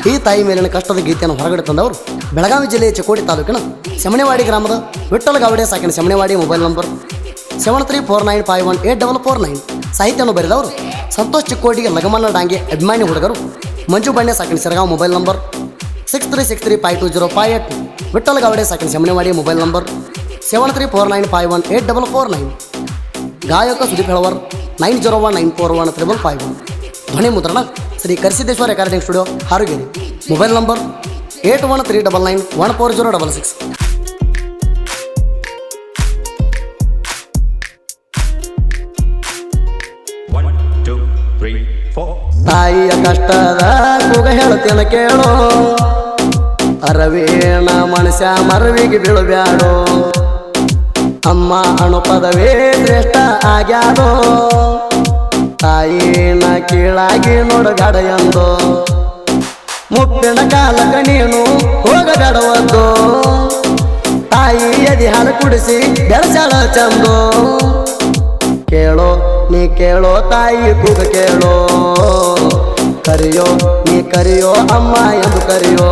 ಈ ತಾಯಿ ಮೇಲಿನ ಕಷ್ಟದ ಗೀತೆಯನ್ನು ಹೊರಗಡೆ ತಂದವರು ಬೆಳಗಾವಿ ಜಿಲ್ಲೆಯ ಚಿಕ್ಕೋಡಿ ತಾಲೂಕಿನ ಸೆಮಣೆವಾಡಿ ಗ್ರಾಮದ ವಿಠ್ಠಲ ಗಾವಡೆ ಸಾಕಿನ ಸೆಮಣೆವಾಡಿ ಮೊಬೈಲ್ ನಂಬರ್ 7349518449. ಸಾಹಿತ್ಯವನ್ನು ಬರೆದವರು ಸಂತೋಷ್ ಚಿಕ್ಕೋಡಿಗೆ ಲಗಮನ್ನ ಡಾಂಗೆ ಅಭಿಮಾನಿ ಹುಡುಗರು ಮಂಜು ಬಣ್ಣೆ ಸಾಕಿನ ಸೆರಗಾವ್ ಮೊಬೈಲ್ ನಂಬರ್ 6363520588. ವಿಠ್ಠಲ ಗಾವಡೆ ಸಾಕಿನ ಸೆಮಣೆವಾಡಿ ಮೊಬೈಲ್ ನಂಬರ್ 7349518449. ಗಾಯಕ ಸುದೀಪ್ ಹೆಳವರ್ 9019415551. ಧ್ವನಿ ಮುದ್ರಣ Shri Karisiddeshwara recording studio Harugeri. Mobile number 8139914066. ತಾಯಿಯ ಕಷ್ಟದ ಕೂಗ ಹೇಳುತ್ತೇನ ಕೇಳೋ, ಅರವೇಣ ಮನುಷ್ಯ ಮರವಿಗೆ ಬೀಳಬ್ಯಾಡೋ. ಅಮ್ಮ ಅಣು ಪದವೇ ಶ್ರೇಷ್ಠ ಆಗ್ಯಾದೋ, ತಾಯಿನ ಕೀಳಾಗಿ ನೋಡಗಾಡ ಎಂದೋ. ಮುಪ್ಪಿನ ಕಾಲಕ ನೀನು ಹೋಗಬೇಡವದ್ದು, ತಾಯಿ ಎದಿ ಹಾಲು ಕುಡಿಸಿ ಬೆಳೆಸಾಳ ಚಂದೋ. ಕೇಳೋ ನೀ ಕೇಳೋ ತಾಯಿ ಕೂಗ ಕೇಳೋ, ಕರಿಯೋ ನೀ ಕರಿಯೋ ಅಮ್ಮ ಎಂದು ಕರಿಯೋ.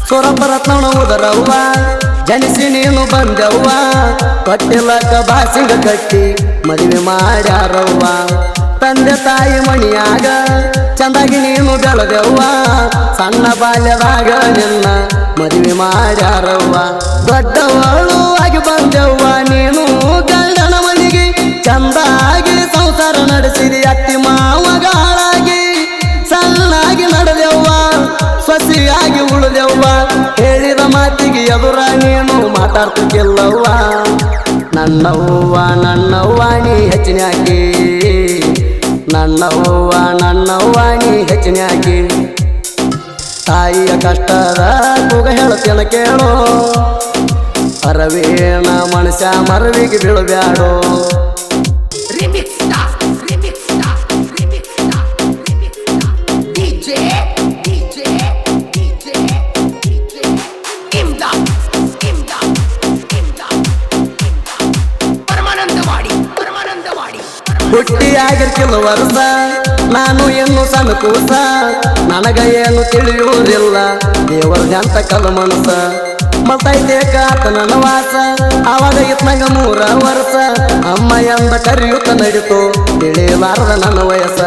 ಸೊರಬ ರತ್ನವನ ಉದರವ್ವ ಜನಿಸಿ ನೀನು ಬಂದವ್ವ, ಕಟ್ಟಿಲಕ ಬಾಸಿಂಗ ಕಟ್ಟಿ ಮದುವೆ ಮಾಡ್ಯಾರವ್ವ. ತಂದೆ ತಾಯಿ ಮಣಿಯಾಗ ಚಂದಾಗಿ ನೀನು ಬೆಳೆದವ್ವ, ಸಣ್ಣ ಬಾಲ್ಯದಾಗ ನಿನ್ನ ಮದುವೆ ಮಾಡ್ಯಾರವ್ವ. ದೊಡ್ಡವಳು ಆಗಿ ಬಂದವ್ವ ನೀನು ಗಂಡನ ಮನೆಗೆ, ಚಂದಾಗಿ ಸಂಸಾರ ನಡೆಸಿದಿ ಅತ್ತಿ ಮಾವಗಾಳಾಗಿ. ಸಣ್ಣಾಗಿ ನಡೆದವ್ವ ಸೊಸೆಯಾಗಿ ಉಳಿದವ್ವ, ಹೇಳಿದ ಮಾತಿಗೆ ಎದುರ ನೀನು ಮಾತಾಡ್ತಿಲ್ಲವ್ವ. ನನ್ನವ್ವ ನನ್ನವ್ವ ನೀ ಹೆಚ್ಚಿನ್ಯಾಕಿ, ನನ್ನವ್ವ ನನ್ನವ್ವ ನೀ ಹೆಚ್ಚಿನ್ಯಾಕಿ. ತಾಯಿಯ ಕಷ್ಟದ ಕೂಗ ಹೇಳುತ್ತೇನ ಕೇಳೋ, ಅರವೇಣ ಮನುಷ್ಯ ಮರವಿಗೆ ಬೀಳಬ್ಯಾಡೋ. ಹುಟ್ಟಿಯಾಗಿರ್ಕಿಲ್ಲ ವರ್ಷ ನಾನು ಇನ್ನು ಸಣ್ಣ ಕೂಸ, ನನಗ ಏನು ತಿಳಿಯುವುದಿಲ್ಲ ದೇವರ ಅಂತ ಕಲ ಮನಸ. ಮತ್ತೈತೆ ಕಾತ ನನ್ನ ವಾಸ ಅವಾಗ ಇತ್ನಂಗ 3 ವರ್ಷ, ಅಮ್ಮ ಎಂದ ಕರಿಯುತ್ತ ನಡಿತು ತಿಳಿಲಾರದ ನನ್ನ ವಯಸ್ಸ.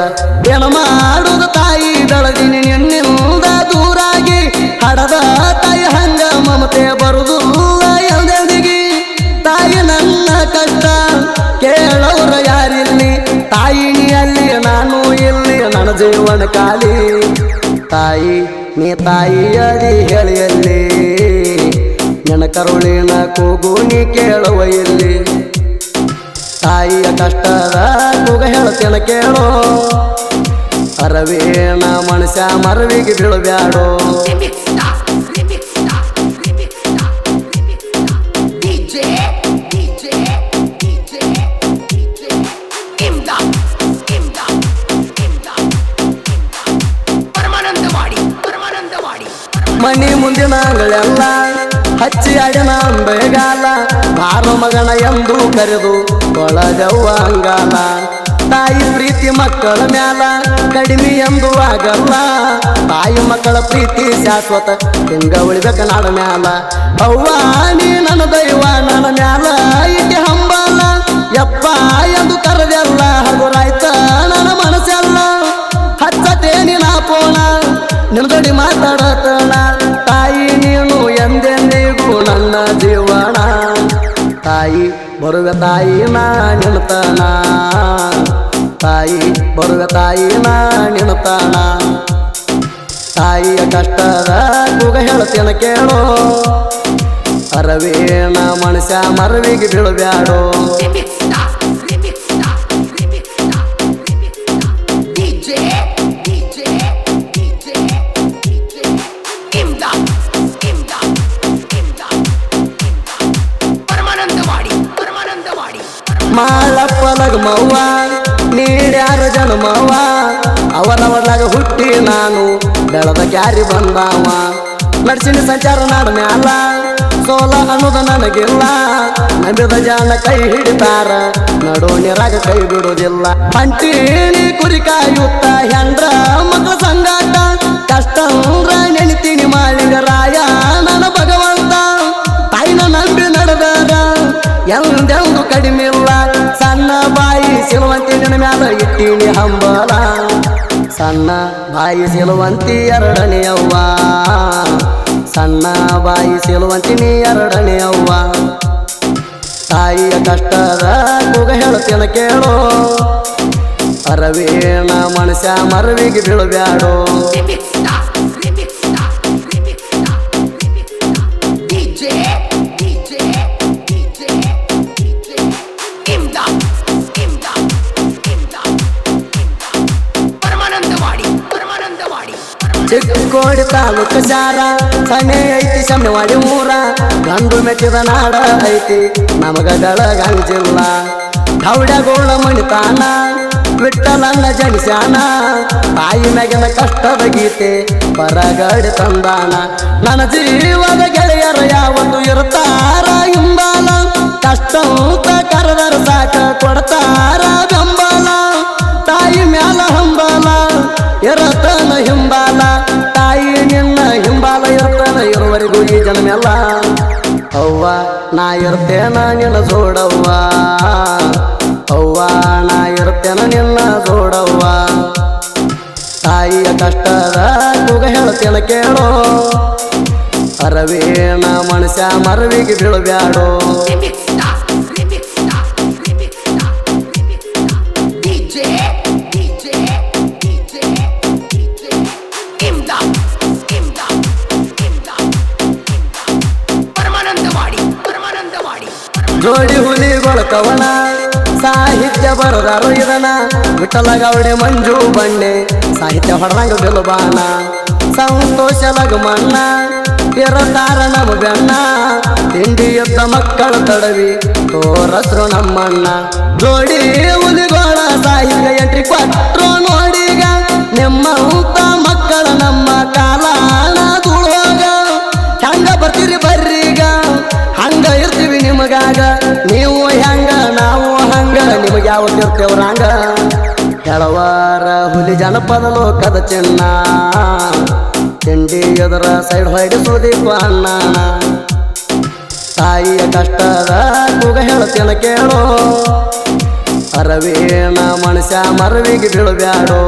ಏನು ಮಾಡುವುದು ತಾಯಿ ಬೆಳದಿನಿ ನಿನ್ನಿಂದ ದೂರಾಗಿ, ಹಡದ ತಾಯಿ ಹಂಗ ಮಮತೆ ಬರುದು ಎಂದೆಂದಿಗೆ. ತಾಯಿ ನನ್ನ ಕಷ್ಟ ಕೇಳವ್ರ ಯಾರಿಲ್ಲಿ, ತಾಯಿ ನೀ ಅಲ್ಲಿ ನಾನು ಇಲ್ಲಿ ನನ್ನ ಜೀವನ ಖಾಲಿ. ತಾಯಿ ನೀ ತಾಯಿ ಅದಿ ಹೇಳಿಯಲ್ಲಿ, ನನ್ನ ಕರುಳಿನ ಕೂಗು ನೀ ಕೇಳುವ ಇಲ್ಲಿ. ತಾಯಿಯ ಕಷ್ಟದ ಕೂಗ ಹೇಳುತ್ತೇನ ಕೇಳೋ, ಅರವೇಣ ಮನುಷ್ಯ ಮರವಿಗೆ ಬೀಳಬ್ಯಾಡೋ. ಮನಿ ಮುಂದಿನ ಅಂಗಳೆಲ್ಲ ಹಚ್ಚಿ ಅಡಿನ ಅಂಬೆಗಾಲ, ಬಾರ ಮಗನ ಎಂದು ಕರೆದು ಒಳಗವ್ವ ಅಂಗಾಲ. ತಾಯಿ ಪ್ರೀತಿ ಮಕ್ಕಳ ಮ್ಯಾಲ ಕಡಿಮೆ ಎಂದು ಆಗಲ್ಲ, ತಾಯಿ ಮಕ್ಕಳ ಪ್ರೀತಿ ಶಾಶ್ವತ ಹಿಂಗ ಉಳಿಬೇಕ ನಾಡ ಮ್ಯಾಲ. ಅವ್ವ ನೀ ನನ್ನ ದೈವ ನನ್ನ ಮ್ಯಾಲ ಇಟ್ಟಿ ಹಂಬಲ, ಯಪ್ಪ ಎಂದು ಕರೆದೆಲ್ಲ ಹಗುರಾಯ್ತ ನನ್ನ ಮನಸ್ಸೆಲ್ಲ. ಹಚ್ಚತೇನಿ ನಾ ಪೋಣ ನಿನ್ನ ಜೋಡಿ ಮಾತಾಡತಣ, ತಾಯಿ ನೀನು ಎಂದೆಂದಿಗೂ ನನ್ನ ಜೀವನ. ತಾಯಿ ಬರುವೆ ತಾಯಿ ನಾ ನಿಲ್ತಾನ, ತಾಯಿ ಬರುವೆ ತಾಯಿ ನಾ ನಿಲ್ತಾನ. ತಾಯಿಯ ಕಷ್ಟದ ಕೂಗ ಹೇಳುತ್ತೇನ ಕೇಳೋ, ಅರವೇಣ ಮನುಷ್ಯ ಮರವಿಗೆ ಬೀಳಬ್ಯಾಡೋ. ಮಾಳಪ್ಪ ಲಗಮವ್ವ ನೀಡ್ಯಾರ ಜನ್ಮವ್ವ, ಅವರ ಒಳಗ ಹುಟ್ಟಿ ನಾನು ಬೆಳೆದ ಕ್ಯಾರಿ ಬಂದಾವ ನಡ್ಸಿನ ಸಂಚಾರ ನಾಡ ಮ್ಯಾಲ ಸೋಲ ಅನ್ನೋದು ನನಗಿಲ್ಲ ನಂಬಿದ ಜಾಣ ಕೈ ಹಿಡಿತಾರ ನಡೋಣಿರಾಗ ಕೈ ಬಿಡುವುದಿಲ್ಲ ಅಂಟೀನಿ ಕುರಿ ಕಾಯುತ್ತ ಹೆಂಡ್ರ ಮಕ್ಕಳ ಸಂಗಾಟ ಕಷ್ಟ ನೆನಿತೀನಿ ಮಾಳಿಂಗರಾಯ ನನ್ನ ಭಗವಂತ ತಾಯಿನ ನಂಬಿ ನಡೆದಾರ ಎಂದೆಂದು ಕಡಿಮೆ ಇಲ್ಲ ಸಣ್ಣ ಬಾಯಿ ಸಿಲುವಂತಿ ನಿನ್ನ ಮ್ಯಾಲ ಇಟ್ಟೀನಿ ಹಂಬಲ ಸಣ್ಣ ಬಾಯಿ ಸಿಲುವಂತಿ ಎರಡನೇ ಅವ್ವ ಸಣ್ಣ ಬಾಯಿ ಸಿಲುವಂತಿನಿ ಎರಡನೇ ಅವ್ವ ತಾಯಿಯ ಕಷ್ಟದ ಕೂಗ ಹೇಳ್ತೇನ ಕೇಳೋ ಅರವೇಣ ಮನುಷ್ಯ ಮರವಿಗೆ ಬೀಳಬ್ಯಾಡೋ ಚಿಕ್ಕೋಡಿ ತಾಲೂಕು ಜಾರ ಸನೆ ಐತಿ ಶಮನವಾಡಿ ಊರ ಗಂಡು ಮೆಚ್ಚಿದ ನಾಡ ಐತಿ ನಮಗ ಗಳಗಂಜಿಲ್ಲ ಧೌಡಗೋಳ ಮಣಿತಾನ ವಿಠಲನ್ನ ಜನಿಸ್ಯಾನ ತಾಯಿ ಮ್ಯಾಗಿನ ಕಷ್ಟದ ಗೀತೆ ಬರಗಡಿ ತಂದಾನ ನನ್ನ ಜೀವದ ಗೆಳೆಯರ ಯಾವತ್ತು ಇರ್ತಾರ ಹಿಂಬಾಲ ಕಷ್ಟ ಕರೆದರ ಸಾಕ ಕೊಡ್ತಾರ ಬೆಂಬಲ ತಾಯಿ ಮ್ಯಾಲ ಹಂಬಲ ಇರತನ ಹಿಂಬಾಲ ತಾಯಿ ನಿನ್ನ ಹಿಂಬಾಲ ಇರ್ತನ ಇರುವರೆಗೂ ಈ ಜನ್ಮೆಲ್ಲ ಅವ್ವ ನಾ ಇರ್ತೇನ ನಿನ್ನ ಜೋಡವ್ವ ಅವ್ವ ನಾ ಇರ್ತೇನ ನಿನ್ನ ಜೋಡವ್ವ ತಾಯಿಯ ಕಷ್ಟದ ಕೂಗ ಹೇಳ್ತೇನ ಕೇಳೋ ಅರವೇಣ ಮನುಷ್ಯ ಮರವಿಗೆ ಬೀಳಬ್ಯಾಡೋ ಜೋಡಿ ಹುಲಿಗಳ ಕವನ ಸಾಹಿತ್ಯ ಬರದಾರು ಇದನ ವಿಠಲ ಗೌಡೆ ಮಂಜು ಬಂಡೆ ಸಾಹಿತ್ಯ ಹೊಡೆದಂಗ ಬೆಲುಬಾನ ಸಂತೋಷ ಲಗಮಣ್ಣ ಇರತಾರ ನಮ ಬೆಣ್ಣ ತಿಂಡಿ ಎದ್ದ ಮಕ್ಕಳ ತಡವಿ ತೋರಸ್ರು ನಮ್ಮಣ್ಣ ಜೋಡಿ ಹುಲಿಗಳ ಸಾಹಿತ್ಯ ಎಂಟ್ರಿ ಕೊಟ್ರು ನೋಡಿಗ ನಿಮ್ಮ ಊತ ಮಕ್ಕಳ ನಮ್ಮ ಕಾಲಾನ ತುಳೋಗ ಹೆಂಗ ಬರ್ತೀರಿ ಬರ್ರೀಗ ಹಂಗ ಇರ್ತೀವಿ ನಿಮಗಾಗ ನೀವು ಹೆಂಗ ನಾವು ಹಂಗ ನಿಮಗೆ ಯಾವತ್ತು ಇರ್ತೇವ್ರಂಗ ಕೆಳವಾರ ಹುಲಿ ಜನಪದ ಲೋಕದ ಚಿನ್ನ ತಿಂಡಿ ಎದರ ಸೈಡ್ ಹೊಡಿಸೋದಿಪ್ಪ ಅಣ್ಣ ತಾಯಿಯ ಕಷ್ಟದ ಕೂಗ ಹೇಳ್ತೇನ ಕೇಳೋ ಅರವೇಣ ಮನುಷ್ಯ ಮರವಿಗೆ ಬೀಳಬ್ಯಾಡೋ